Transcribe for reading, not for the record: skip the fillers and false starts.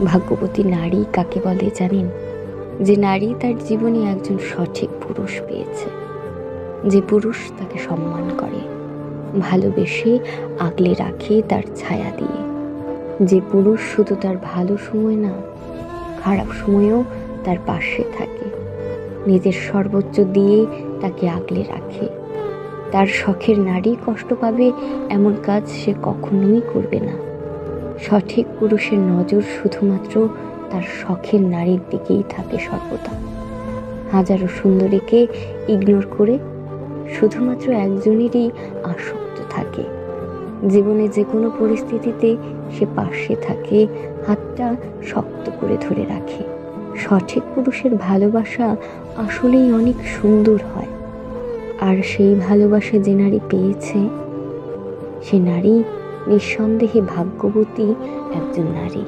ভাগ্যবতী নারী কাকে বলে জানেন? যে নারী তার জীবনে একজন সঠিক পুরুষ পেয়েছে, যে পুরুষ তাকে সম্মান করে, ভালোবেসে আগলে রাখে তার ছায়া দিয়ে, যে পুরুষ শুধু তার ভালো সময় না, খারাপ সময়েও তার পাশে থাকে, নিজের সর্বোচ্চ দিয়ে তাকে আগলে রাখে। তার শখের নারী কষ্ট পাবে এমন কাজ সে কখনোই করবে না। সঠিক পুরুষের নজর শুধুমাত্র তার শখের নারীর দিকেই থাকে সর্বদা। হাজারো সুন্দরীকে ইগনোর করে শুধুমাত্র একজনেরই আসক্ত থাকে। জীবনে যে কোনো পরিস্থিতিতে সে পাশে থাকে, হাতটা শক্ত করে ধরে রাখে। সঠিক পুরুষের ভালোবাসা আসলেই অনেক সুন্দর হয়। আর সেই ভালোবাসা যে নারী পেয়েছে, সে নারী নিঃসন্দেহে ভাগ্যবতী একজন নারী।